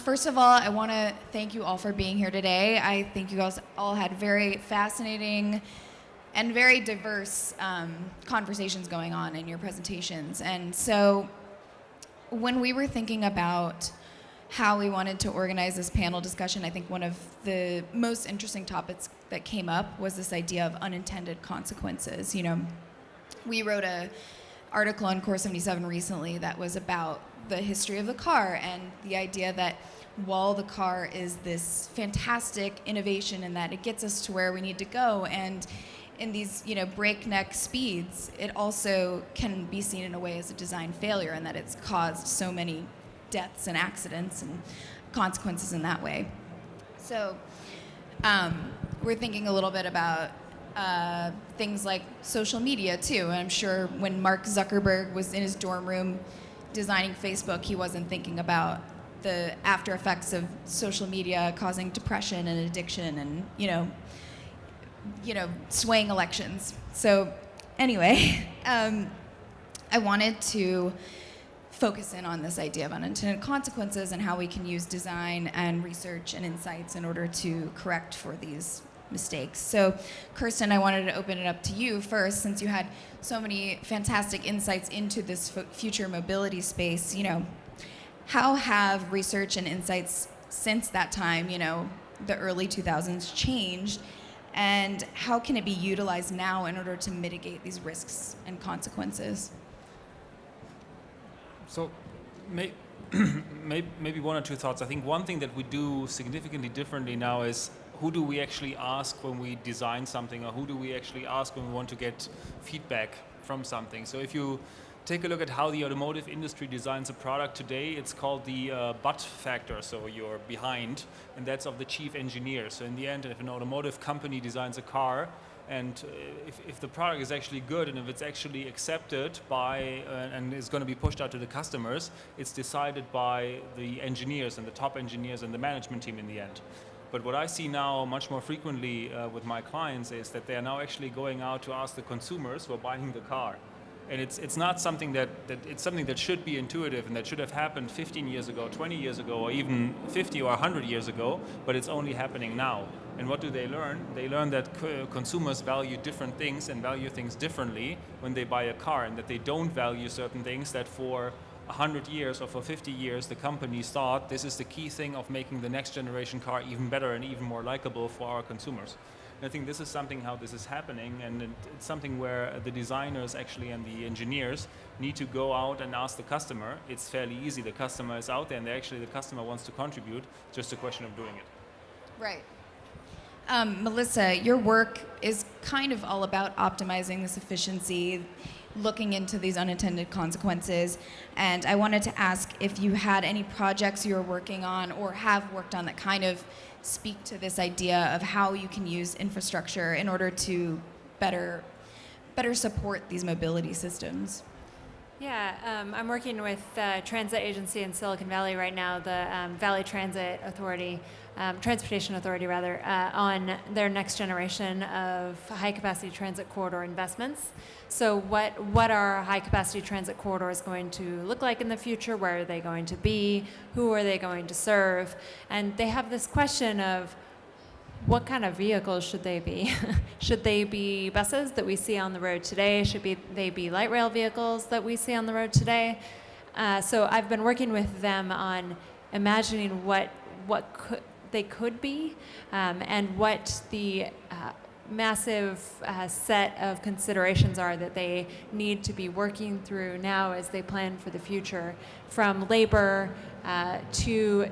First of all, I want to thank you all for being here today. I think you guys all had very fascinating and very diverse conversations going on in your presentations. And so when we were thinking about how we wanted to organize this panel discussion, I think one of the most interesting topics that came up was this idea of unintended consequences. You know, we wrote an article on Core 77 recently that was about the history of the car and the idea that while the car is this fantastic innovation and that it gets us to where we need to go, and in these, you know, breakneck speeds, it also can be seen in a way as a design failure, and that it's caused so many deaths and accidents and consequences in that way. So we're thinking a little bit about things like social media too. And I'm sure when Mark Zuckerberg was in his dorm room designing Facebook, he wasn't thinking about the after effects of social media causing depression and addiction and, you know, swaying elections. So anyway, I wanted to focus in on this idea of unintended consequences and how we can use design and research and insights in order to correct for these mistakes. So, Kersten, I wanted to open it up to you first, since you had so many fantastic insights into this future mobility space. You know, how have research and insights since that time, you know, the early 2000s, changed, and how can it be utilized now in order to mitigate these risks and consequences? So, maybe one or two thoughts. I think one thing that we do significantly differently now is, who do we actually ask when we design something, or who do we actually ask when we want to get feedback from something? So if you take a look at how the automotive industry designs a product today, it's called the but factor, so you're behind, and that's of the chief engineer. So in the end, if an automotive company designs a car, and if the product is actually good and if it's actually accepted by and is going to be pushed out to the customers, it's decided by the engineers and the top engineers and the management team in the end. But what I see now much more frequently with my clients is that they are now actually going out to ask the consumers who are buying the car. And it's not something that it's something that should be intuitive and that should have happened 15 years ago, 20 years ago, or even 50 or 100 years ago, but it's only happening now. And what do they learn? They learn that consumers value different things and value things differently when they buy a car, and that they don't value certain things that for 100 years or for 50 years the companies thought this is the key thing of making the next generation car even better and even more likable for our consumers. And I think this is something how this is happening, and it's something where the designers actually and the engineers need to go out and ask the customer. It's fairly easy. The customer is out there, and the customer wants to contribute, just a question of doing it. Right. Melissa, your work is kind of all about optimizing this efficiency, looking into these unintended consequences, and I wanted to ask if you had any projects you were working on or have worked on that kind of speak to this idea of how you can use infrastructure in order to better support these mobility systems. Yeah, I'm working with a transit agency in Silicon Valley right now, the Valley Transit Authority, Transportation Authority rather, on their next generation of high-capacity transit corridor investments. So what are high-capacity transit corridors going to look like in the future? Where are they going to be? Who are they going to serve? And they have this question of, what kind of vehicles should they be? Should they be buses that we see on the road today? Should they be light rail vehicles that we see on the road today? So I've been working with them on imagining what they could be, and what the massive set of considerations are that they need to be working through now as they plan for the future, from labor to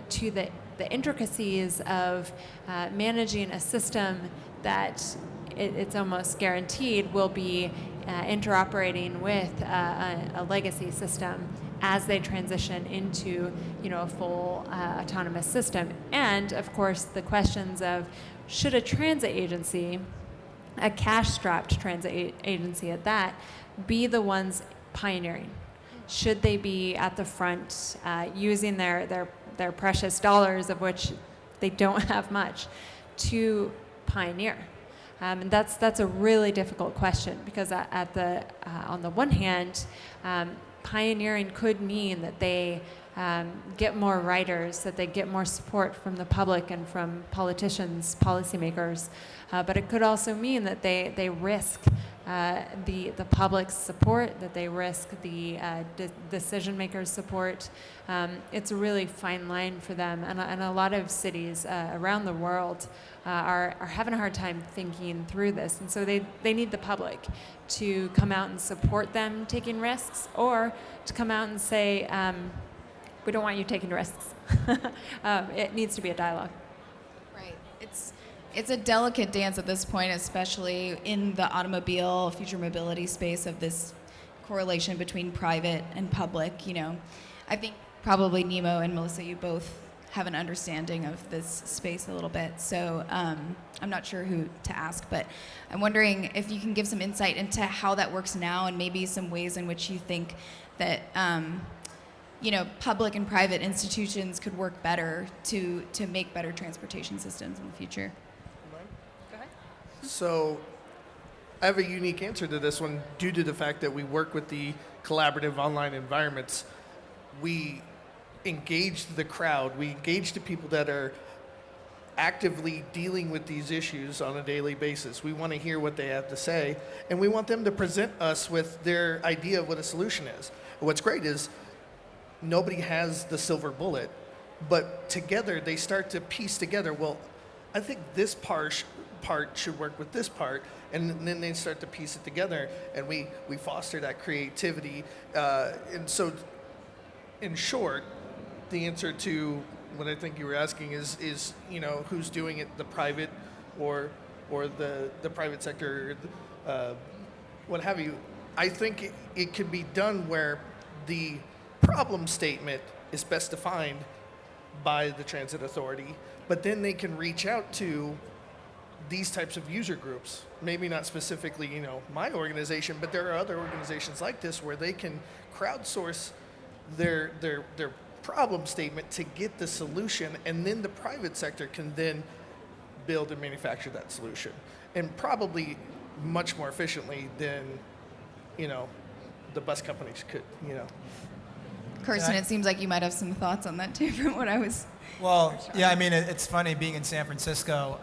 the intricacies of managing a system that it's almost guaranteed will be interoperating with a legacy system as they transition into, a full autonomous system. And of course, the questions of, should a transit agency, a cash-strapped transit agency at that, be the ones pioneering? Should they be at the front using their precious dollars, of which they don't have much, to pioneer? And that's a really difficult question, because on the one hand, pioneering could mean that they get more riders, that they get more support from the public and from politicians, policymakers. But it could also mean that they risk the public's support, that they risk the decision makers' support. It's a really fine line for them, and a lot of cities around the world are having a hard time thinking through this, and so they need the public to come out and support them taking risks, or to come out and say, we don't want you taking risks. It needs to be a dialogue. Right. It's a delicate dance at this point, especially in the automobile, future mobility space, of this correlation between private and public. You know, I think probably Nemo and Melissa, you both have an understanding of this space a little bit. So I'm not sure who to ask, but I'm wondering if you can give some insight into how that works now, and maybe some ways in which you think that you know, public and private institutions could work better to make better transportation systems in the future. Go ahead. So I have a unique answer to this one due to the fact that we work with the collaborative online environments. We engage the crowd. We engage the people that are actively dealing with these issues on a daily basis. We want to hear what they have to say, and we want them to present us with their idea of what a solution is. What's great is nobody has the silver bullet, but together they start to piece together, well, I think this part should work with this part, and then they start to piece it together, and we foster that creativity. And so, in short, the answer to what I think you were asking is you know, who's doing it, the private or the private sector, what have you. I think it can be done where the problem statement is best defined by the transit authority, but then they can reach out to these types of user groups. Maybe not specifically, you know, my organization, but there are other organizations like this where they can crowdsource their problem statement to get the solution, and then the private sector can then build and manufacture that solution, and probably much more efficiently than, you know, the bus companies could, you know. Kirsten, it seems like you might have some thoughts on that too, from what I was. Well, yeah, I mean, it's funny being in San Francisco.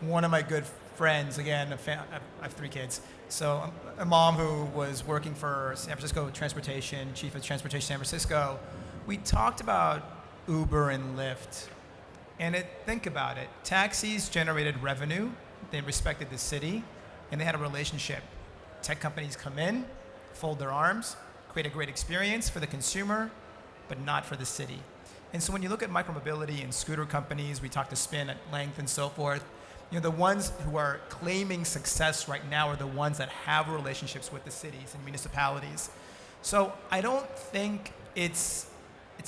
One of my good friends, again, I have 3 kids. So a mom who was working for San Francisco Transportation, chief of transportation San Francisco, we talked about Uber and Lyft. And think about it. Taxis generated revenue. They respected the city, and they had a relationship. Tech companies come in, fold their arms, create a great experience for the consumer, but not for the city. And so when you look at micromobility and scooter companies, we talked to Spin at length and so forth, you know, the ones who are claiming success right now are the ones that have relationships with the cities and municipalities. So I don't think it's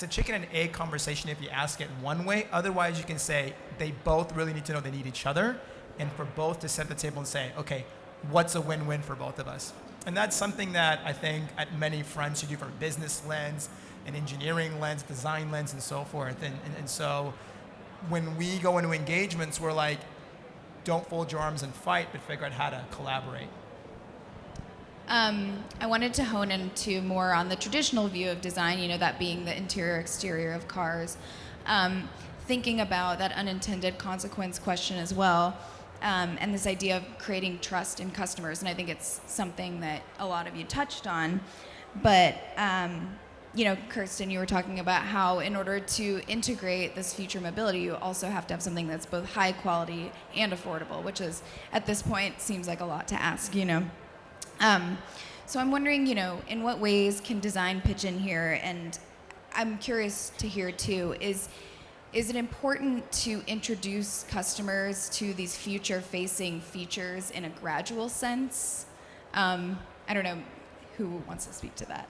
a chicken and egg conversation if you ask it one way. Otherwise, you can say they both really need to know they need each other, and for both to set the table and say, okay, what's a win-win for both of us? And that's something that I think at many fronts you do from a business lens, an engineering lens, design lens, and so forth. And so when we go into engagements, we're like, don't fold your arms and fight, but figure out how to collaborate. I wanted to hone into more on the traditional view of design, you know, that being the interior, exterior of cars. Thinking about that unintended consequence question as well, and this idea of creating trust in customers. And I think it's something that a lot of you touched on. But, you know, Kersten, you were talking about how in order to integrate this future mobility, you also have to have something that's both high quality and affordable, which is, at this point, seems like a lot to ask, you know. So I'm wondering, you know, in what ways can design pitch in here? And I'm curious to hear, too, is it important to introduce customers to these future-facing features in a gradual sense? I don't know who wants to speak to that.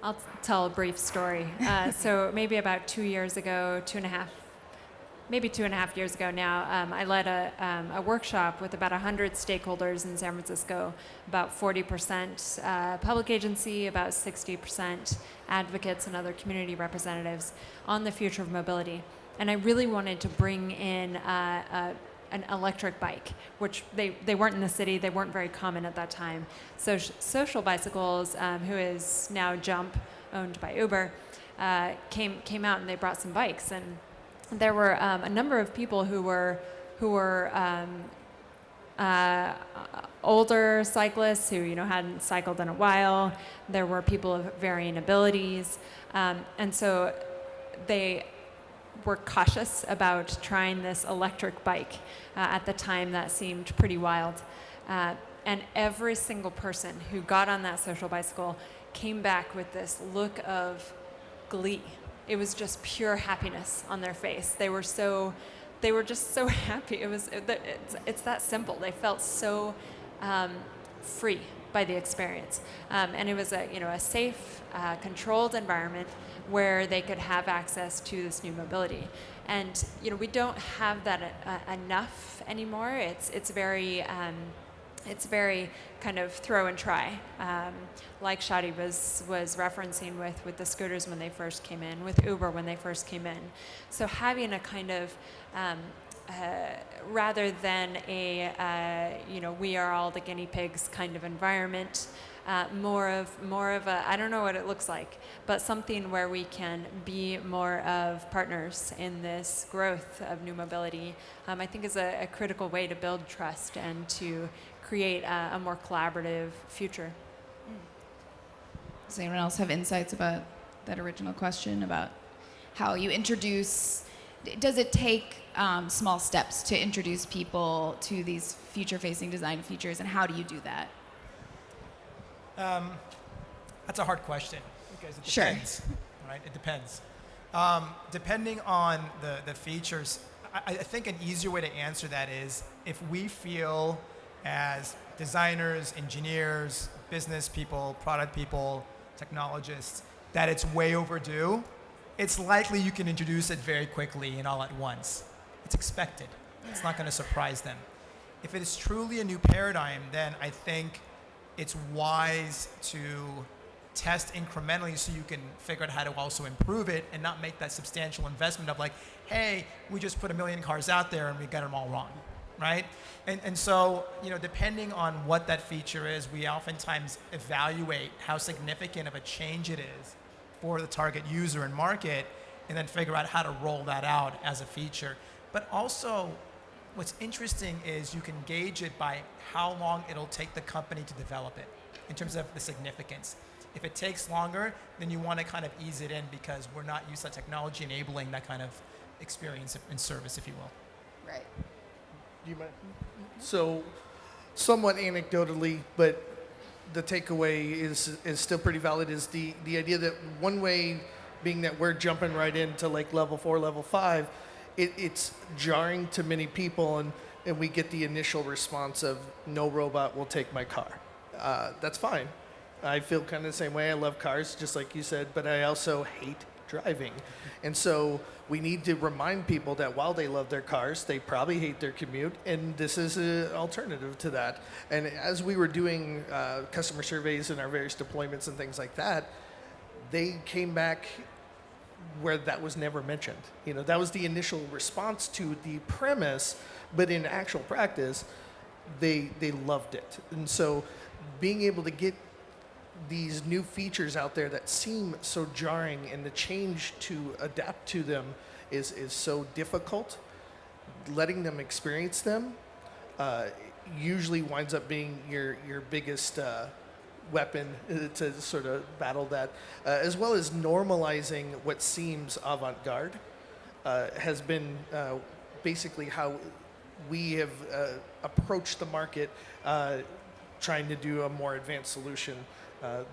I'll tell a brief story. So maybe about 2 years ago, 2.5, maybe 2.5 years ago now, I led a workshop with about 100 stakeholders in San Francisco, about 40% public agency, about 60% advocates and other community representatives on the future of mobility. And I really wanted to bring in an electric bike, which they weren't in the city, they weren't very common at that time. So Social Bicycles, who is now Jump, owned by Uber, came out and they brought some bikes, and there were a number of people who were older cyclists who hadn't cycled in a while. There were people of varying abilities, and so they were cautious about trying this electric bike. At the time, that seemed pretty wild. And every single person who got on that social bicycle came back with this look of glee. It was just pure happiness on their face. They were just so happy. It's that simple. They felt so free by the experience, and it was a safe, controlled environment where they could have access to this new mobility. And we don't have that enough anymore. It's very kind of throw and try, like Shady was referencing with the scooters when they first came in, with Uber when they first came in. So having a kind of rather than a we are all the guinea pigs kind of environment, more of a, I don't know what it looks like, but something where we can be more of partners in this growth of new mobility, I think is a critical way to build trust and to create a more collaborative future. Does anyone else have insights about that original question about how you introduce? Does it take small steps to introduce people to these future-facing design features, and how do you do that? That's a hard question because it Sure. depends, right? It depends. Depending on the features, I think an easier way to answer that is if we feel as designers, engineers, business people, product people, technologists, that it's way overdue, it's likely you can introduce it very quickly and all at once. It's expected. It's not going to surprise them. If it is truly a new paradigm, then I think it's wise to test incrementally so you can figure out how to also improve it and not make that substantial investment of like, hey, we just put 1 million cars out there and we got them all wrong, right? And so, depending on what that feature is, we oftentimes evaluate how significant of a change it is for the target user and market, and then figure out how to roll that out as a feature. But also, what's interesting is you can gauge it by how long it'll take the company to develop it in terms of the significance. If it takes longer, then you want to kind of ease it in because we're not used to technology enabling that kind of experience and service, if you will. Right. Do you mind? So, somewhat anecdotally, but the takeaway is still pretty valid, is the idea that one way, being that we're jumping right into like level 4, level 5, it's jarring to many people, and we get the initial response of no robot will take my car. That's fine. I feel kind of the same way. I love cars, just like you said, but I also hate driving. And so we need to remind people that while they love their cars, they probably hate their commute, and this is an alternative to that. And as we were doing customer surveys and our various deployments and things like that, they came back where that was never mentioned. That was the initial response to the premise, but in actual practice, they loved it. And so being able to get these new features out there that seem so jarring, and the change to adapt to them is so difficult, letting them experience them usually winds up being your biggest weapon to sort of battle that, as well as normalizing what seems avant-garde has been basically how we have approached the market, trying to do a more advanced solution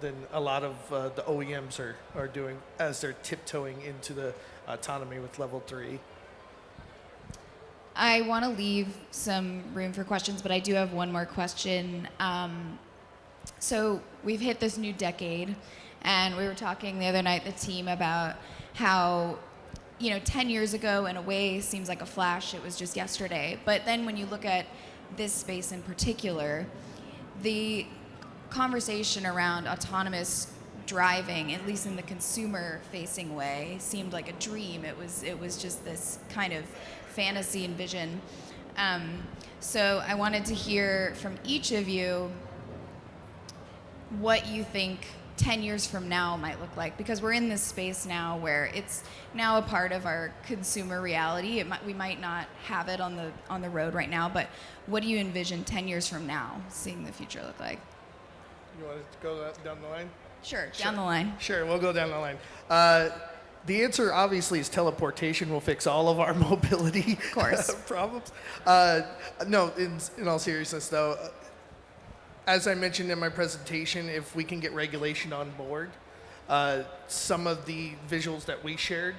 than a lot of the OEMs are doing as they're tiptoeing into the autonomy with level 3. I want to leave some room for questions, but I do have one more question. So we've hit this new decade, and we were talking the other night, the team, about how 10 years ago, in a way, seems like a flash. It was just yesterday. But then when you look at this space in particular, the conversation around autonomous driving, at least in the consumer-facing way, seemed like a dream. It was just this kind of fantasy and vision. So I wanted to hear from each of you what you think 10 years from now might look like, because we're in this space now where it's now a part of our consumer reality. We might not have it on the road right now, but what do you envision 10 years from now seeing the future look like? You want to go down the line? Sure, down the line. Sure, we'll go down the line. The answer obviously is teleportation will fix all of our mobility Of course. problems. No, in all seriousness though, as I mentioned in my presentation, if we can get regulation on board, some of the visuals that we shared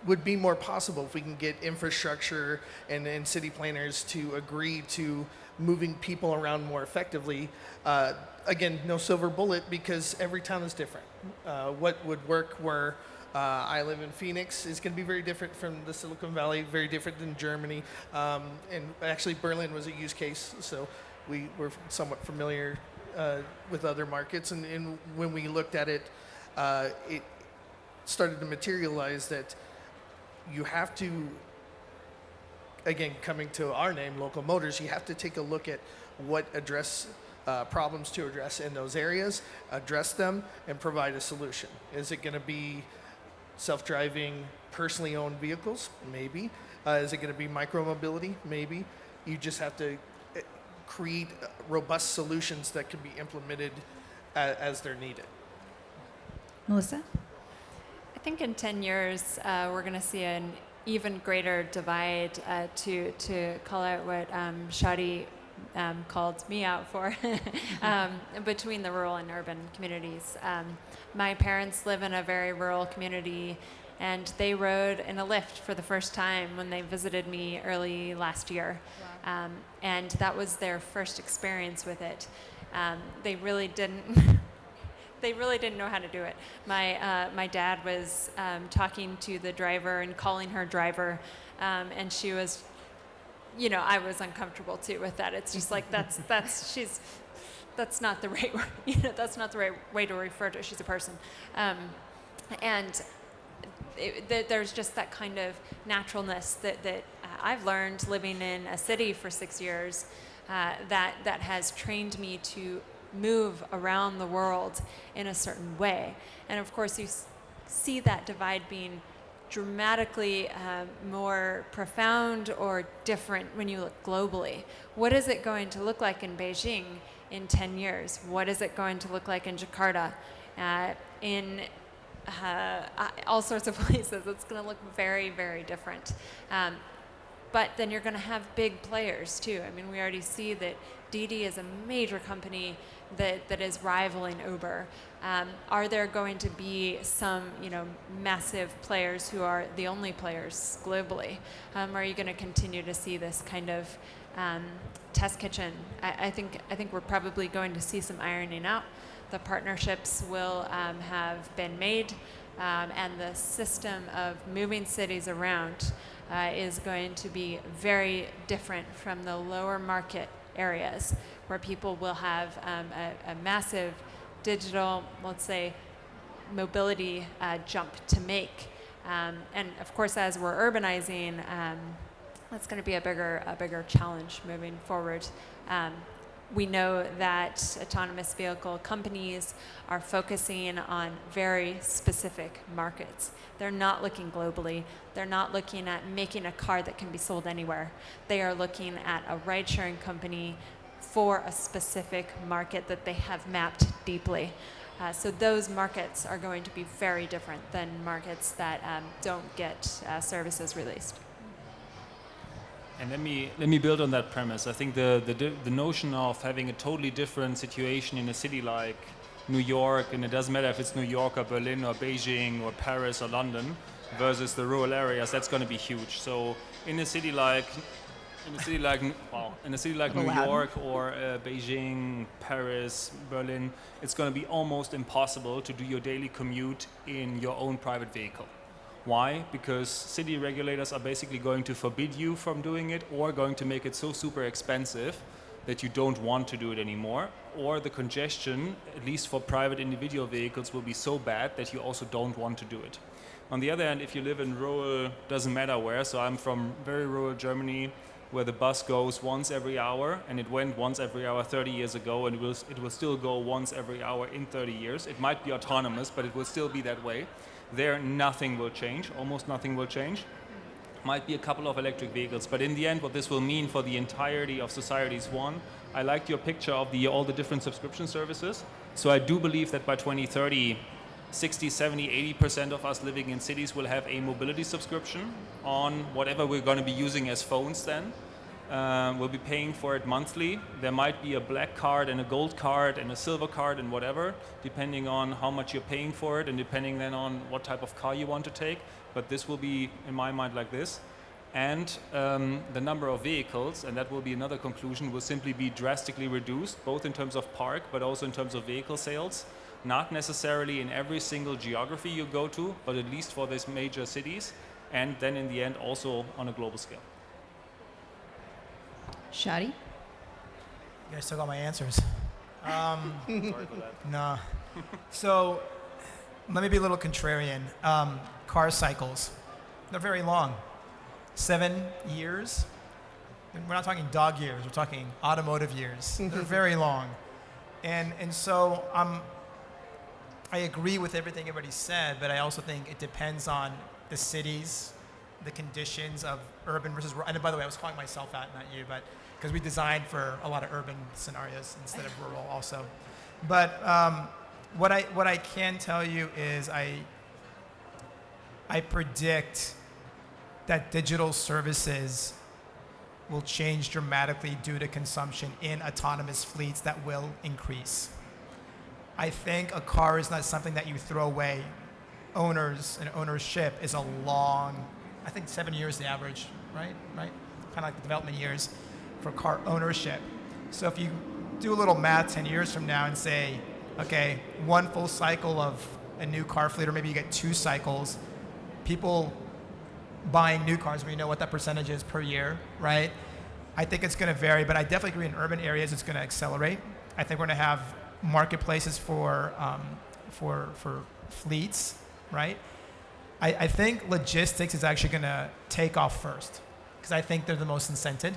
would be more possible if we can get infrastructure and city planners to agree to moving people around more effectively. Again, no silver bullet because every town is different. What would work where I live in Phoenix is going to be very different from the Silicon Valley, very different than Germany. And actually Berlin was a use case, so we were somewhat familiar with other markets. And when we looked at it, it started to materialize that you have to, again, coming to our name, Local Motors, you have to take a look at what problems to address in those areas, address them, and provide a solution. Is it going to be self-driving, personally owned vehicles? Maybe. Is it going to be micro-mobility? Maybe. You just have to create robust solutions that can be implemented as they're needed. Melissa? I think in 10 years, we're going to see an even greater divide, to call out what Shady called me out for, between the rural and urban communities. My parents live in a very rural community, and they rode in a lift for the first time when they visited me early last year. Wow. And that was their first experience with it. They really didn't know how to do it. My dad was talking to the driver and calling her driver, and she was, I was uncomfortable too with that. It's just like that's not the right that's not the right way to refer to her. She's a person, and there's just that kind of naturalness that I've learned living in a city for 6 years, that has trained me to move around the world in a certain way. And of course, you see that divide being dramatically more profound or different when you look globally. What is it going to look like in Beijing in 10 years? What is it going to look like in Jakarta? In all sorts of places. It's going to look very, very different. But then you're going to have big players too. I mean, we already see that Didi is a major company that is rivaling Uber. Are there going to be some, massive players who are the only players globally? Are you going to continue to see this kind of test kitchen? I think we're probably going to see some ironing out. The partnerships will have been made, and the system of moving cities around is going to be very different from the lower market areas where people will have a massive digital, let's say, mobility jump to make. And of course, as we're urbanizing, that's going to be a bigger challenge moving forward. We know that autonomous vehicle companies are focusing on very specific markets. They're not looking globally. They're not looking at making a car that can be sold anywhere. They are looking at a ride-sharing company for a specific market that they have mapped deeply. So those markets are going to be very different than markets that don't get services released. And let me build on that premise. I think the notion of having a totally different situation in a city like New York, and it doesn't matter if it's New York or Berlin or Beijing or Paris or London, versus the rural areas, that's going to be huge. So in a city like New York or Beijing, Paris, Berlin, it's going to be almost impossible to do your daily commute in your own private vehicle. Why? Because city regulators are basically going to forbid you from doing it, or going to make it so super expensive that you don't want to do it anymore, or the congestion, at least for private individual vehicles, will be so bad that you also don't want to do it. On the other hand, if you live in rural, doesn't matter where, so I'm from very rural Germany, where the bus goes once every hour, and it went once every hour 30 years ago, and it will still go once every hour in 30 years. It might be autonomous, but it will still be that way. There, nothing will change, almost nothing will change. Might be a couple of electric vehicles, but in the end, what this will mean for the entirety of society is one, I liked your picture of all the different subscription services. So I do believe that by 2030, 60, 70, 80% of us living in cities will have a mobility subscription on whatever we're going to be using as phones then. We'll be paying for it monthly. There might be a black card and a gold card and a silver card and whatever, depending on how much you're paying for it and depending then on what type of car you want to take. But this will be, in my mind, like this. And the number of vehicles, and that will be another conclusion, will simply be drastically reduced, both in terms of park, but also in terms of vehicle sales. Not necessarily in every single geography you go to, but at least for these major cities, and then in the end also on a global scale. Shady? You guys still got my answers. Sorry for that. No. So let me be a little contrarian. Car cycles, they're very long. 7 years. We're not talking dog years. We're talking automotive years. They're very long. And so I agree with everything everybody said, but I also think it depends on the cities, the conditions of urban versus rural. And by the way, I was calling myself out, not you, but because we designed for a lot of urban scenarios instead of rural also. But what I can tell you is I predict that digital services will change dramatically due to consumption in autonomous fleets that will increase. I think a car is not something that you throw away. Owners and ownership is a long, I think 7 years the average, right? Kind of like the development years for car ownership. So if you do a little math 10 years from now and say, okay, one full cycle of a new car fleet, or maybe you get 2 cycles, people buying new cars, we know what that percentage is per year, right? I think it's going to vary, but I definitely agree in urban areas it's going to accelerate. I think we're going to have marketplaces for fleets, right? I think logistics is actually going to take off first because I think they're the most incented.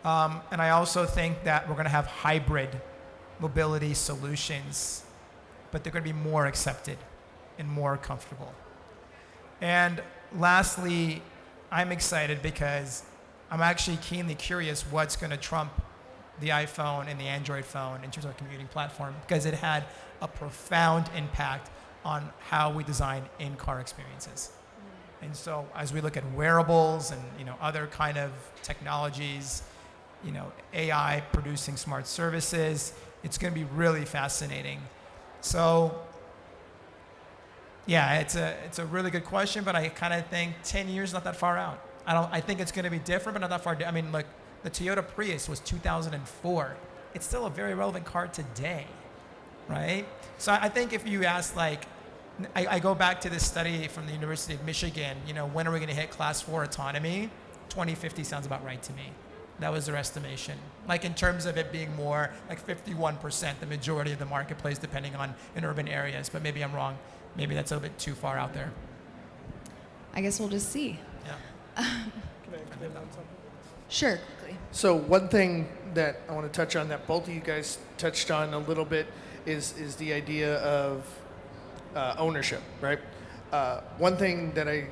And I also think that we're going to have hybrid mobility solutions, but they're going to be more accepted and more comfortable. And lastly, I'm excited because I'm actually keenly curious what's going to trump the iPhone and the Android phone in terms of a computing platform, because it had a profound impact on how we design in-car experiences. And so as we look at wearables and other kind of technologies, AI producing smart services, it's going to be really fascinating. So yeah, it's a really good question, but I kind of think 10 years not that far out. I think it's going to be different, but not that far. I mean, look, the Toyota Prius was 2004. It's still a very relevant car today, right? So I think if you ask, I go back to this study from the University of Michigan, when are we going to hit class 4 autonomy? 2050 sounds about right to me. That was their estimation. In terms of it being more 51%, the majority of the marketplace, depending on in urban areas, but maybe I'm wrong. Maybe that's a little bit too far out there. I guess we'll just see. Can I add something? Sure, quickly. So one thing that I want to touch on that both of you guys touched on a little bit is the idea of ownership, right? One thing that I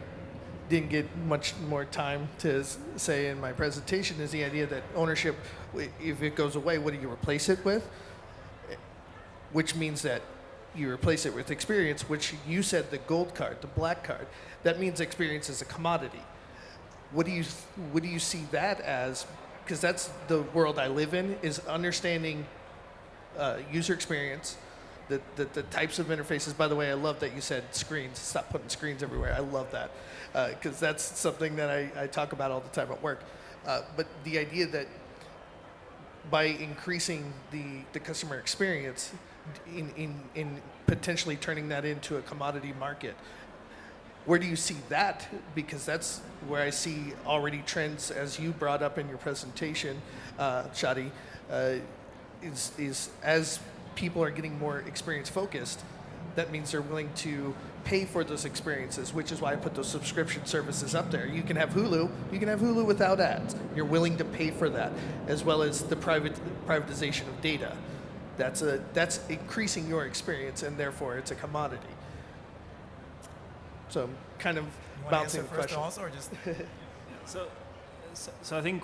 didn't get much more time to say in my presentation is the idea that ownership, if it goes away, what do you replace it with? Which means that you replace it with experience, which you said the gold card, the black card. That means experience is a commodity. What do you see that as? Because that's the world I live in, is understanding user experience, the types of interfaces. By the way, I love that you said screens. Stop putting screens everywhere. I love that because that's something that I talk about all the time at work. But the idea that by increasing the customer experience, in potentially turning that into a commodity market, where do you see that? Because that's where I see already trends, as you brought up in your presentation, Shady, is as people are getting more experience focused, that means they're willing to pay for those experiences, which is why I put those subscription services up there. You can have Hulu without ads. You're willing to pay for that, as well as the privatization of data. That's increasing your experience, and therefore it's a commodity. So I'm kind of You want to bouncing answer the first question. also, or just? So I think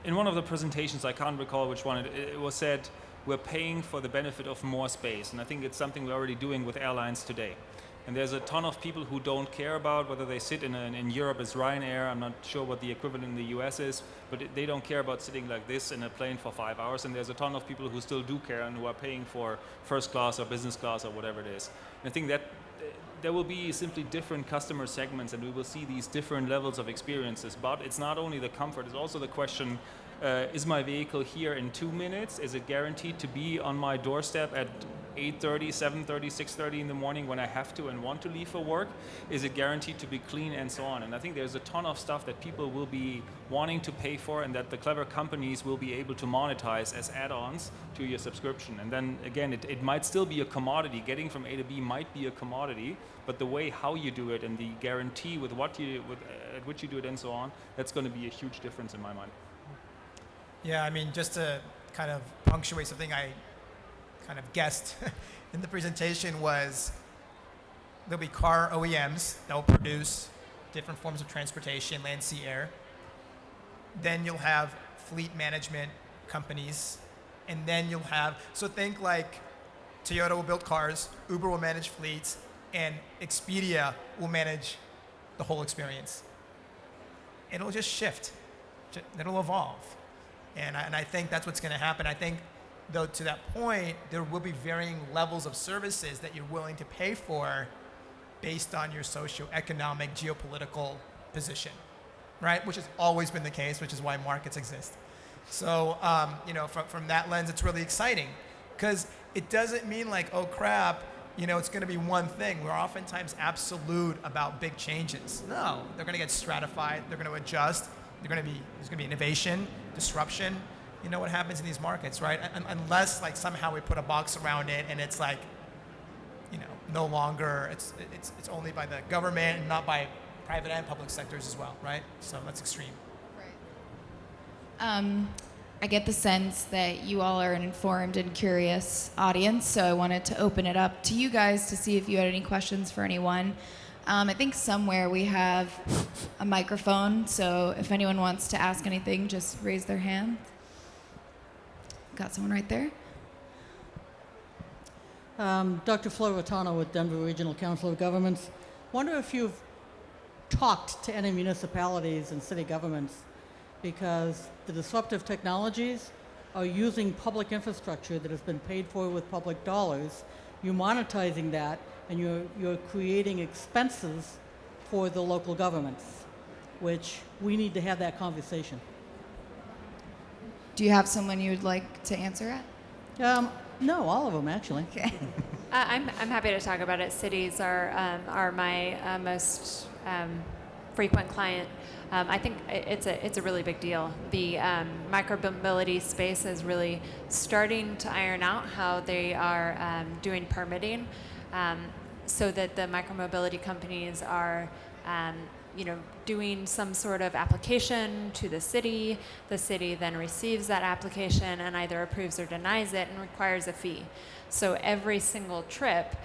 in one of the presentations, I can't recall which one, it was said we're paying for the benefit of more space. And I think it's something we're already doing with airlines today. And there's a ton of people who don't care about whether they sit in Europe as Ryanair. I'm not sure what the equivalent in the US is, but they don't care about sitting like this in a plane for 5 hours. And there's a ton of people who still do care and who are paying for first class or business class or whatever it is. And I think that there will be simply different customer segments, and we will see these different levels of experiences. But it's not only the comfort, it's also the question, is my vehicle here in 2 minutes? Is it guaranteed to be on my doorstep at 8:30, 7:30, 6:30 in the morning when I have to and want to leave for work? Is it guaranteed to be clean, and so on? And I think there's a ton of stuff that people will be wanting to pay for, and that the clever companies will be able to monetize as add-ons to your subscription. And then again, it might still be a commodity. Getting from A to B might be a commodity, but the way how you do it and the guarantee with at which you do it and so on, that's going to be a huge difference in my mind. Yeah, I mean, just to kind of punctuate something I kind of guessed in the presentation was there'll be car OEMs that will produce different forms of transportation, land, sea, air. Then you'll have fleet management companies, and then you'll have, so think like Toyota will build cars, Uber will manage fleets, and Expedia will manage the whole experience. It'll just shift. It'll evolve. And I think that's what's going to happen. I think, though, to that point, there will be varying levels of services that you're willing to pay for based on your socioeconomic, geopolitical position, right? Which has always been the case, which is why markets exist. So, from that lens, it's really exciting because it doesn't mean like, oh crap, it's going to be one thing. We're oftentimes absolute about big changes. No, they're going to get stratified. They're going to adjust. There's going to be innovation, disruption. You know what happens in these markets, right? Unless like somehow we put a box around it and it's like, no longer, it's only by the government and not by private and public sectors as well, right? So that's extreme. Right. I get the sense that you all are an informed and curious audience, so I wanted to open it up to you guys to see if you had any questions for anyone. I think somewhere we have a microphone, so if anyone wants to ask anything, just raise their hand. Got someone right there. Dr. Floritano with Denver Regional Council of Governments. Wonder if you've talked to any municipalities and city governments, because the disruptive technologies are using public infrastructure that has been paid for with public dollars. You're monetizing that, and you're creating expenses for the local governments, which we need to have that conversation. Do you have someone you would like to answer it? No, all of them actually. Okay. I'm happy to talk about it. Cities are my most frequent client. I think it's a really big deal. The micromobility space is really starting to iron out how they are doing permitting, so that the micromobility companies are doing some sort of application to the city. The city then receives that application and either approves or denies it and requires a fee. So every single trip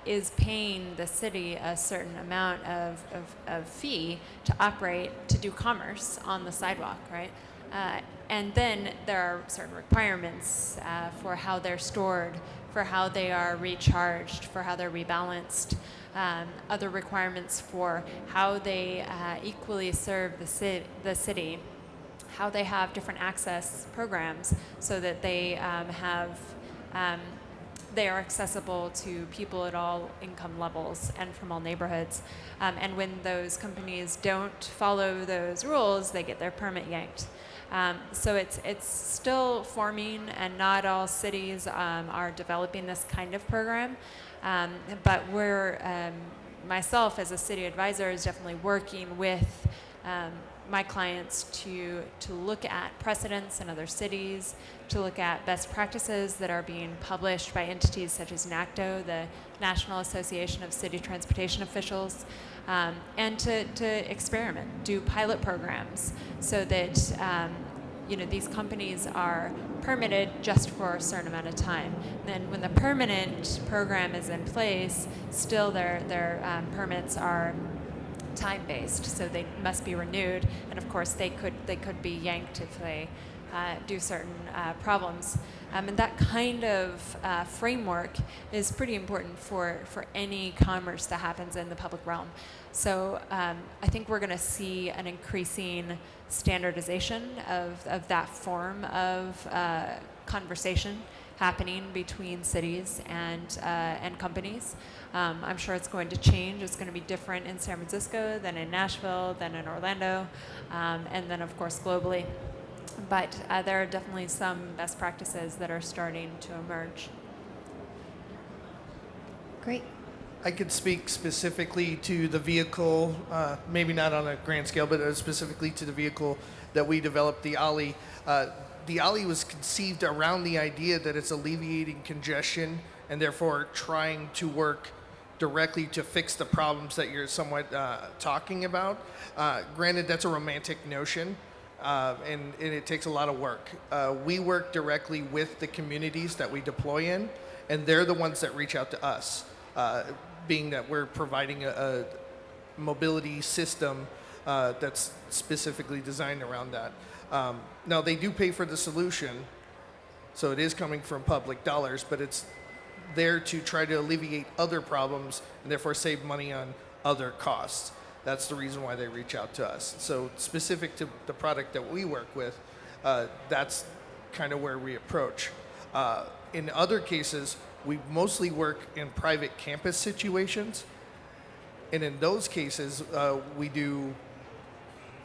is paying the city a certain amount of fee to operate, to do commerce on the sidewalk, right? And then there are certain requirements for how they're stored, for how they are recharged, for how they're rebalanced, other requirements for how they equally serve the city, how they have different access programs so that they they are accessible to people at all income levels and from all neighborhoods. And when those companies don't follow those rules, they get their permit yanked. So it's still forming, and not all cities are developing this kind of program. But myself as a city advisor is definitely working with my clients to look at precedents in other cities, to look at best practices that are being published by entities such as NACTO, the National Association of City Transportation Officials, and to experiment, do pilot programs so that these companies are permitted just for a certain amount of time. Then when the permanent program is in place, still their permits are time-based, so they must be renewed, and of course they could be yanked if they do certain problems. And that kind of framework is pretty important for any commerce that happens in the public realm. So I think we're going to see an increasing standardization of that form of conversation happening between cities and companies. I'm sure it's going to change. It's going to be different in San Francisco than in Nashville, than in Orlando, and then of course globally. But there are definitely some best practices that are starting to emerge. Great. I could speak specifically to the vehicle, maybe not on a grand scale, but specifically to the vehicle that we developed, the Ollie. The Ollie was conceived around the idea that it's alleviating congestion and therefore trying to work directly to fix the problems that you're somewhat talking about. Granted, that's a romantic notion, and it takes a lot of work. We work directly with the communities that we deploy in, and they're the ones that reach out to us, being that we're providing a mobility system that's specifically designed around that. Now, they do pay for the solution, so it is coming from public dollars, but it's there to try to alleviate other problems and therefore save money on other costs. That's the reason why they reach out to us. So specific to the product that we work with, that's kind of where we approach. In other cases, we mostly work in private campus situations. And in those cases, we do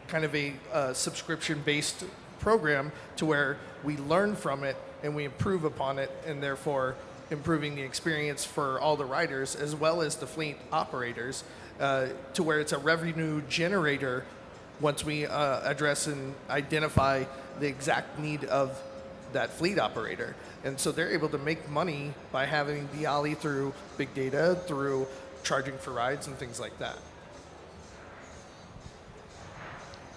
kind of a subscription-based program to where we learn from it and we improve upon it, and therefore improving the experience for all the riders as well as the fleet operators, to where it's a revenue generator once we address and identify the exact need of that fleet operator. And so they're able to make money by having the Ollie through big data, through charging for rides and things like that.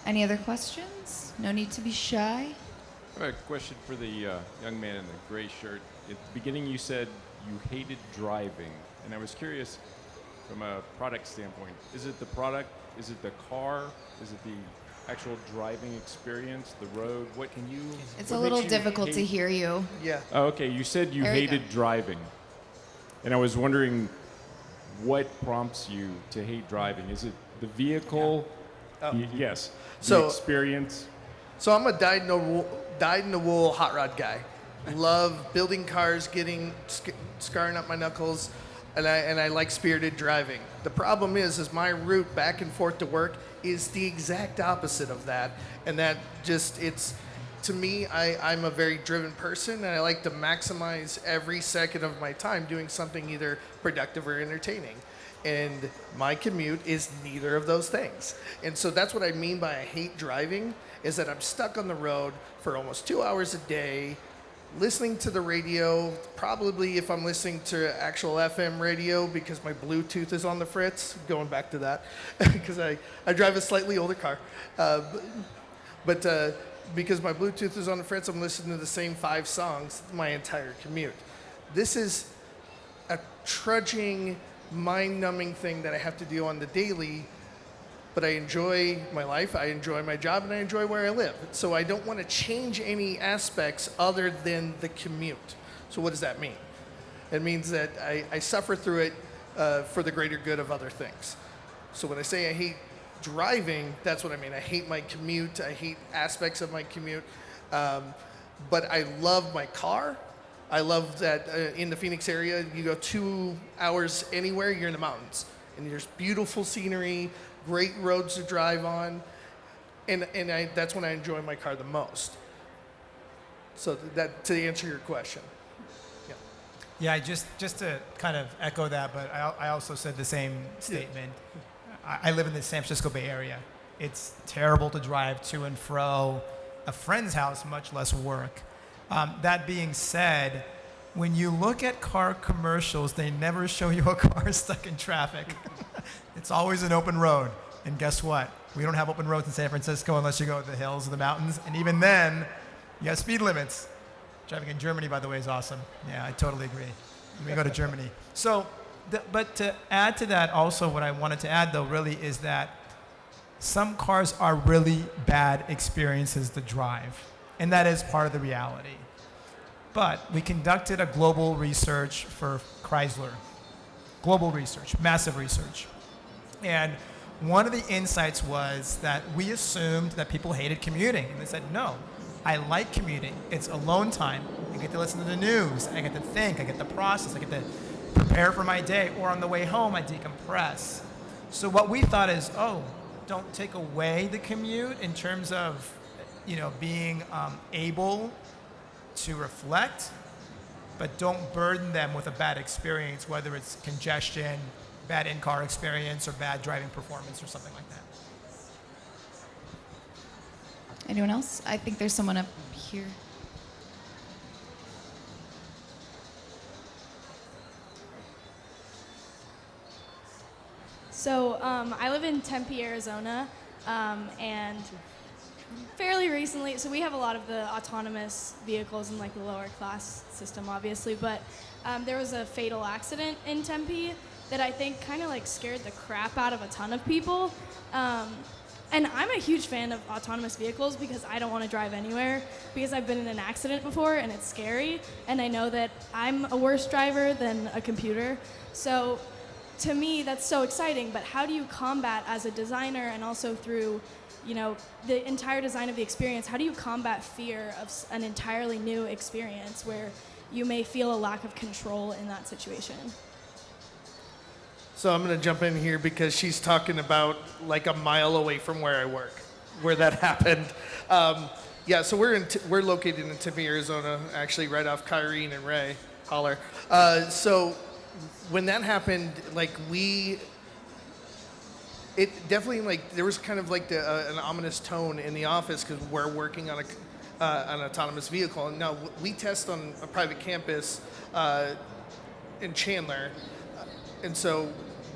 Any other questions? No need to be shy. I have a question for the young man in the gray shirt. At the beginning you said you hated driving, and I was curious from a product standpoint, is it the product, is it the car, is it the actual driving experience, the road? What can you... It's a what little makes you difficult to hate- hear you. Yeah. Oh, okay, you said you There you hated driving, and I was wondering what prompts you to hate driving. Is it the vehicle? Yes. The So- experience? So I'm a dyed-in-the-wool hot rod guy. Love building cars, scarring up my knuckles, and I like spirited driving. The problem is my route back and forth to work is the exact opposite of that, and that just to me, I'm a very driven person, and I like to maximize every second of my time doing something either productive or entertaining. And my commute is neither of those things. And so that's what I mean by I hate driving, is that I'm stuck on the road for almost 2 hours a day, listening to the radio, probably if I'm listening to actual FM radio because my Bluetooth is on the fritz, going back to that, because I drive a slightly older car. But because my Bluetooth is on the fritz, I'm listening to the same 5 songs my entire commute. This is a trudging, mind-numbing thing that I have to do on the daily, but I enjoy my life, I enjoy my job, and I enjoy where I live. So I don't want to change any aspects other than the commute. So what does that mean? It means that I suffer through it for the greater good of other things. So when I say I hate driving, that's what I mean. I hate my commute, I hate aspects of my commute, but I love my car. I love that in the Phoenix area, you go 2 hours anywhere, you're in the mountains. And there's beautiful scenery, great roads to drive on, and that's when I enjoy my car the most. So that to answer your question. Yeah. Yeah, just to kind of echo that, but I also said the same statement. I live in the San Francisco Bay Area, It's terrible to drive to and fro a friend's house, much less work. That being said, when you look at car commercials, they never show you a car stuck in traffic. It's always an open road. And guess what? We don't have open roads in San Francisco unless you go to the hills or the mountains. And even then, you have speed limits. Driving in Germany, by the way, is awesome. Yeah, I totally agree. We go to Germany. So, but to add to that also, what I wanted to add though really is that some cars are really bad experiences to drive. And that is part of the reality. But we conducted a global research for Chrysler. Global research, massive research. And one of the insights was that we assumed that people hated commuting. And they said, no, I like commuting. It's alone time. I get to listen to the news. I get to think. I get to process. I get to prepare for my day. Or on the way home, I decompress. So what we thought is, don't take away the commute in terms of, being able to reflect, but don't burden them with a bad experience, whether it's congestion, bad in-car experience, or bad driving performance or something like that. Anyone else? I think there's someone up here. So I live in Tempe, Arizona, and fairly recently, so we have a lot of the autonomous vehicles in like the lower class system, obviously, but there was a fatal accident in Tempe that I think kind of like scared the crap out of a ton of people. And I'm a huge fan of autonomous vehicles because I don't want to drive anywhere because I've been in an accident before and it's scary, and I know that I'm a worse driver than a computer. So to me, that's so exciting, but how do you combat as a designer and also through the entire design of the experience, how do you combat fear of an entirely new experience where you may feel a lack of control in that situation? So I'm going to jump in here because she's talking about like a mile away from where I work, where that happened. So we're located in Tempe, Arizona, actually right off Kyrene and Ray, holler. So when that happened, it definitely there was kind of an ominous tone in the office because we're working on an autonomous vehicle. And now we test on a private campus in Chandler, and so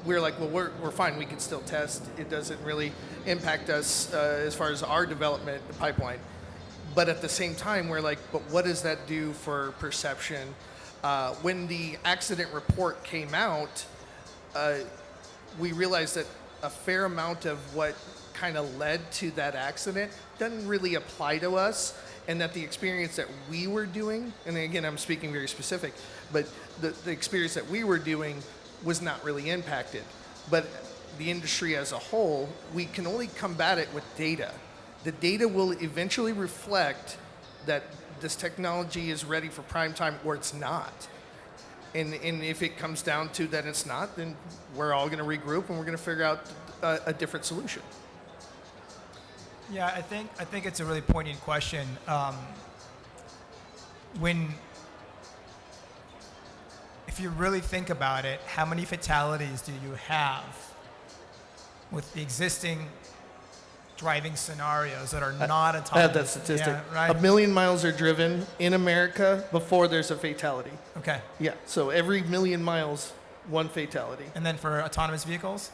we're like, well, we're fine. We can still test. It doesn't really impact us as far as our development pipeline. But at the same time, we're like, but what does that do for perception? When the accident report came out, we realized that a fair amount of what kind of led to that accident doesn't really apply to us, and that the experience that we were doing, and again, I'm speaking very specific, but the experience that we were doing was not really impacted. But the industry as a whole, we can only combat it with data. The data will eventually reflect that this technology is ready for prime time or it's not. And if it comes down to that it's not, then we're all going to regroup and we're going to figure out a different solution. Yeah, I think it's a really poignant question. If you really think about it, how many fatalities do you have with the existing driving scenarios that are not autonomous? I had that statistic. Yeah, right? 1 million miles are driven in America before there's a fatality. Okay. Yeah, so every 1 million miles, one fatality. And then for autonomous vehicles?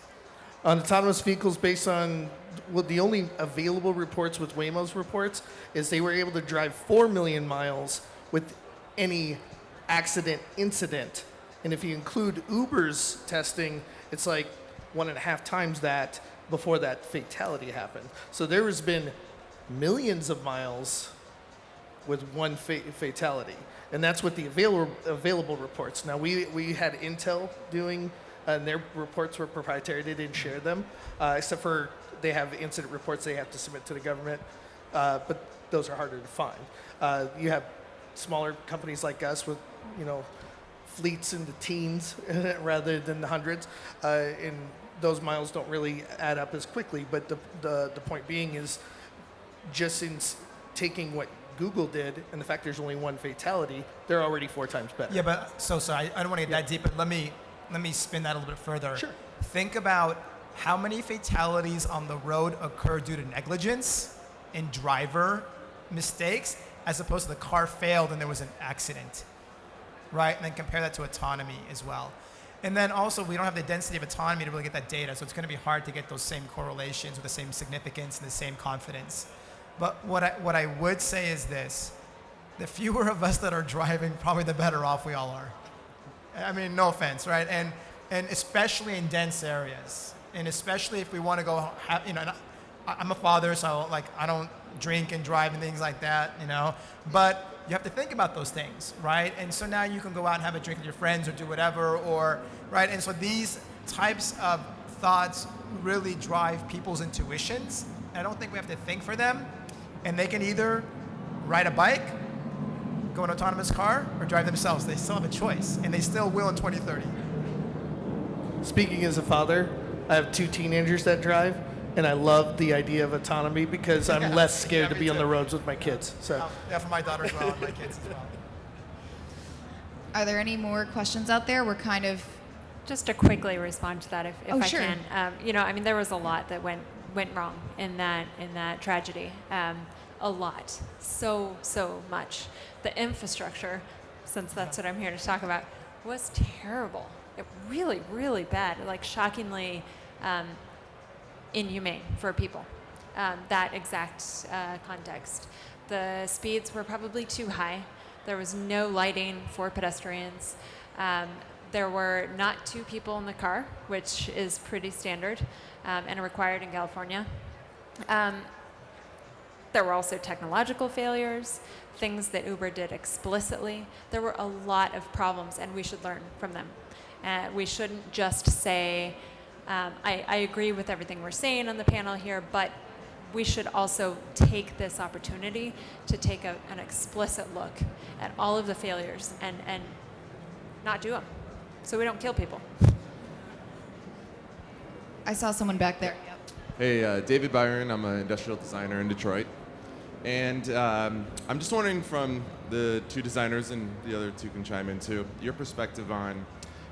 On autonomous vehicles, based on the only available reports with Waymo's reports is they were able to drive 4 million miles with any accident incident. And if you include Uber's testing, it's like 1.5 times that before that fatality happened. So there has been millions of miles with one fatality. And that's what the available reports. Now, we had Intel doing, and their reports were proprietary. They didn't share them, except for they have incident reports they have to submit to the government. But those are harder to find. You have smaller companies like us with, fleets in the teens rather than the hundreds. And those miles don't really add up as quickly. But the point being is just in taking what Google did and the fact there's only one fatality, they're already 4 times better. Yeah, but so sorry, I don't want to get that deep, but let me spin that a little bit further. Sure. Think about how many fatalities on the road occur due to negligence and driver mistakes, as opposed to the car failed and there was an accident, right? And then compare that to autonomy as well. And then also, we don't have the density of autonomy to really get that data, so it's going to be hard to get those same correlations with the same significance and the same confidence. But what I would say is this: the fewer of us that are driving, probably the better off we all are. I mean, no offense, right? And especially in dense areas, and especially if we want to go, I'm a father, so like I don't drink and drive and things like that, But you have to think about those things, right? And so now you can go out and have a drink with your friends or do whatever, right? And so these types of thoughts really drive people's intuitions. And I don't think we have to think for them. And they can either ride a bike, go in an autonomous car, or drive themselves. They still have a choice, and they still will in 2030. Speaking as a father, I have 2 teenagers that drive, and I love the idea of autonomy because I'm less scared to be on the roads with my kids. So yeah, for my daughter as well, and my kids as well. Are there any more questions out there? We're kind of... Just to quickly respond to that, if I sure. can. There was a lot that went wrong in that tragedy. A lot, so much. The infrastructure, since that's what I'm here to talk about, was terrible. It really, really bad. Like shockingly inhumane for people. That exact context. The speeds were probably too high. There was no lighting for pedestrians. There were not 2 people in the car, which is pretty standard and required in California. There were also technological failures, things that Uber did explicitly. There were a lot of problems, and we should learn from them. We shouldn't just say, I agree with everything we're saying on the panel here, but we should also take this opportunity to take an explicit look at all of the failures and not do them, so we don't kill people. I saw someone back there. Yep. Hey, David Byron. I'm an industrial designer in Detroit. And I'm just wondering, from the 2 designers, and the other 2 can chime in too, your perspective on,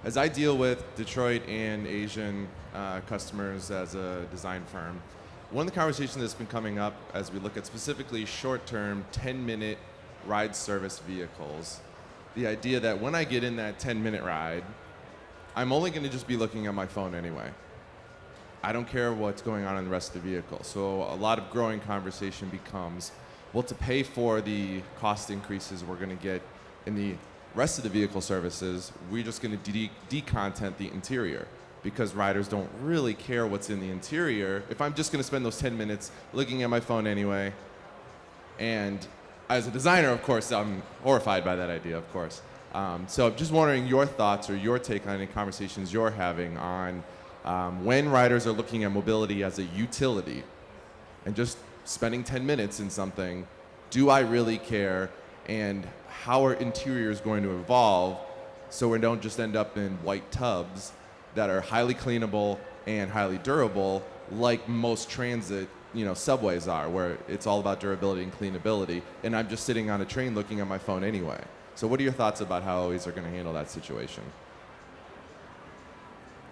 as I deal with Detroit and Asian customers as a design firm, one of the conversations that's been coming up as we look at specifically short-term 10-minute ride service vehicles, the idea that when I get in that 10-minute ride, I'm only going to just be looking at my phone anyway. I don't care what's going on in the rest of the vehicle. So a lot of growing conversation becomes, well, to pay for the cost increases we're going to get in the rest of the vehicle services, we're just going to decontent the interior, because riders don't really care what's in the interior. If I'm just going to spend those 10 minutes looking at my phone anyway, and as a designer, of course, I'm horrified by that idea, of course. So I'm just wondering your thoughts or your take on any conversations you're having on when riders are looking at mobility as a utility and just spending 10 minutes in something, do I really care? And how are interiors going to evolve so we don't just end up in white tubs that are highly cleanable and highly durable, like most transit, subways are, where it's all about durability and cleanability, and I'm just sitting on a train looking at my phone anyway. So what are your thoughts about how OEs are going to handle that situation?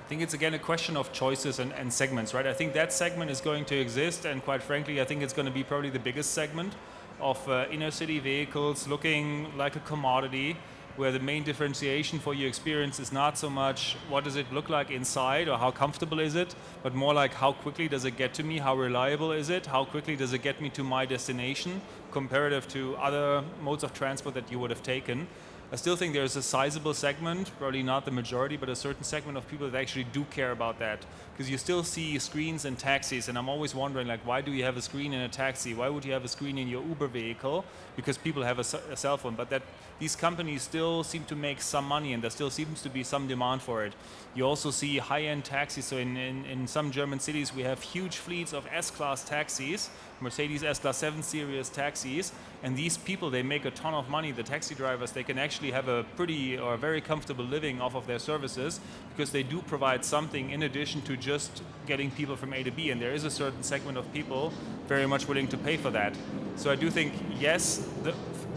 I think it's again a question of choices and segments, right? I think that segment is going to exist, and quite frankly, I think it's going to be probably the biggest segment of inner city vehicles looking like a commodity, where the main differentiation for your experience is not so much what does it look like inside or how comfortable is it, but more like how quickly does it get to me, how reliable is it, how quickly does it get me to my destination comparative to other modes of transport that you would have taken. I still think there's a sizable segment, probably not the majority, but a certain segment of people that actually do care about that. Because you still see screens in taxis, and I'm always wondering, like, why do you have a screen in a taxi? Why would you have a screen in your Uber vehicle? Because people have a cell phone. But that these companies still seem to make some money, and there still seems to be some demand for it. You also see high-end taxis. So in some German cities, we have huge fleets of S-Class taxis, Mercedes S-Class 7 Series taxis, and these people, they make a ton of money. The taxi drivers, they can actually have a pretty or very comfortable living off of their services, because they do provide something in addition to just getting people from A to B, and there is a certain segment of people very much willing to pay for that. So I do think, yes,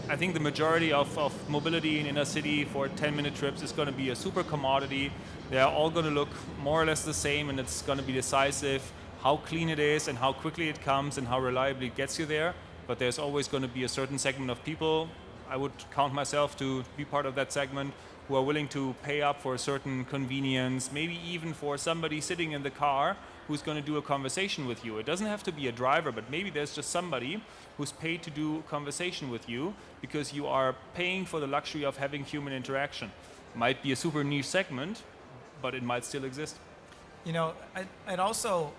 I think the majority of mobility in inner city for 10-minute trips is going to be a super commodity. They're all going to look more or less the same, and it's going to be decisive how clean it is and how quickly it comes and how reliably it gets you there. But there's always going to be a certain segment of people, I would count myself to be part of that segment, who are willing to pay up for a certain convenience, maybe even for somebody sitting in the car who's going to do a conversation with you. It doesn't have to be a driver, but maybe there's just somebody who's paid to do a conversation with you because you are paying for the luxury of having human interaction. Might be a super niche segment, but it might still exist. You know, I'd also,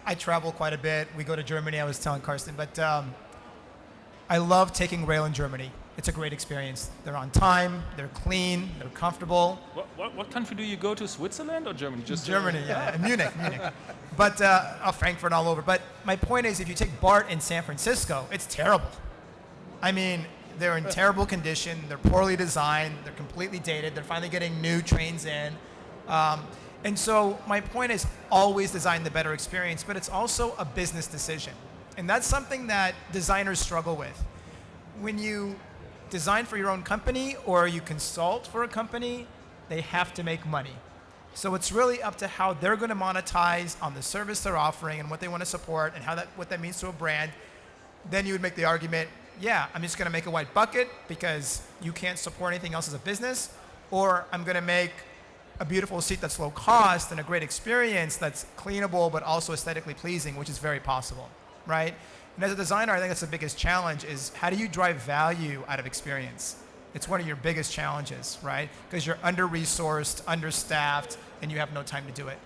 I travel quite a bit. We go to Germany, I was telling Kersten, but I love taking rail in Germany. It's a great experience. They're on time, they're clean, they're comfortable. What country do you go to? Switzerland or Germany? Just Germany, yeah, Munich. But Frankfurt, all over. But my point is, if you take BART in San Francisco, it's terrible. I mean, they're in terrible condition. They're poorly designed. They're completely dated. They're finally getting new trains in. And so my point is always design the better experience, but it's also a business decision. And that's something that designers struggle with. When you design for your own company or you consult for a company, they have to make money. So it's really up to how they're going to monetize on the service they're offering and what they want to support and what that means to a brand. Then you would make the argument, yeah, I'm just going to make a white bucket because you can't support anything else as a business, or I'm going to make a beautiful seat that's low cost and a great experience that's cleanable but also aesthetically pleasing, which is very possible, right? And as a designer, I think that's the biggest challenge is how do you drive value out of experience? It's one of your biggest challenges, right? Because you're under-resourced, understaffed, and you have no time to do it.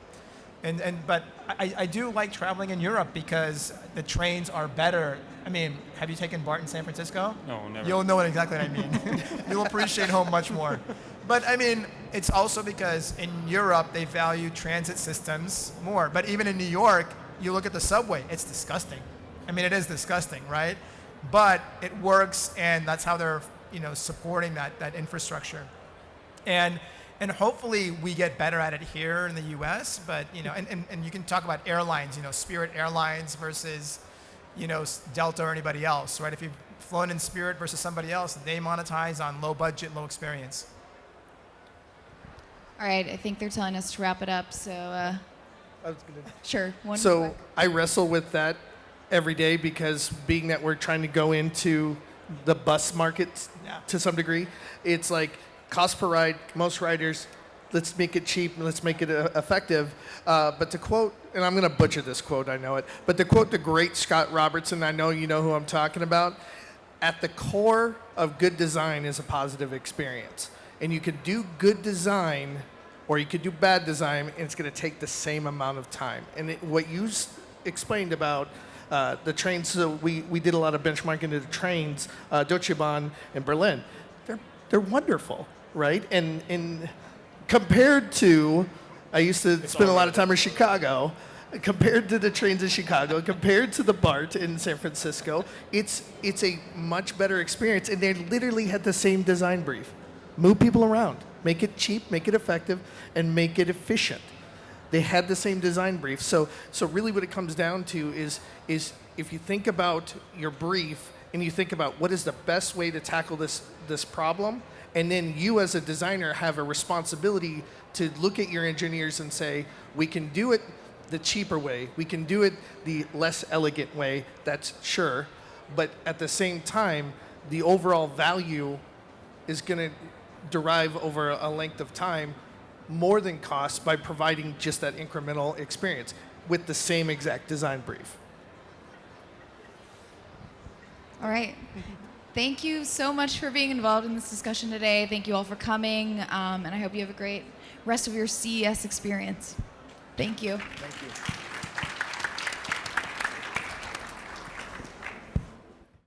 But I do like traveling in Europe because the trains are better. I mean, have you taken BART in San Francisco? No, never. You'll know exactly what I mean. You'll appreciate home much more. But I mean, it's also because in Europe, they value transit systems more. But even in New York, you look at the subway, it's disgusting. I mean, it is disgusting, right? But it works, and that's how they're, supporting that infrastructure. And hopefully we get better at it here in the U.S. But and you can talk about airlines, Spirit Airlines versus, Delta or anybody else, right? If you've flown in Spirit versus somebody else, they monetize on low budget, low experience. All right, I think they're telling us to wrap it up. So sure. So I wrestle with that every day because being that we're trying to go into the bus market to some degree, it's like cost per ride, most riders, let's make it cheap, let's make it effective. But to quote, and I'm going to butcher this quote, I know it, but to quote the great Scott Robertson, I know you know who I'm talking about, at the core of good design is a positive experience. And you could do good design or you could do bad design, and it's going to take the same amount of time. And what you explained about the trains, so we did a lot of benchmarking of the trains, Deutsche Bahn in Berlin. They're wonderful, right? And compared to, I used to spend a lot of time in Chicago, compared to the trains in Chicago, compared to the BART in San Francisco, it's a much better experience. And they literally had the same design brief. Move people around, make it cheap, make it effective, and make it efficient. They had the same design brief. So really what it comes down to is if you think about your brief and you think about what is the best way to tackle this problem, and then you as a designer have a responsibility to look at your engineers and say, we can do it the cheaper way, we can do it the less elegant way, that's sure, but at the same time, the overall value is going to derive over a length of time more than cost by providing just that incremental experience with the same exact design brief. All right. Thank you so much for being involved in this discussion today. Thank you all for coming, and I hope you have a great rest of your CES experience. Thank you. Thank you.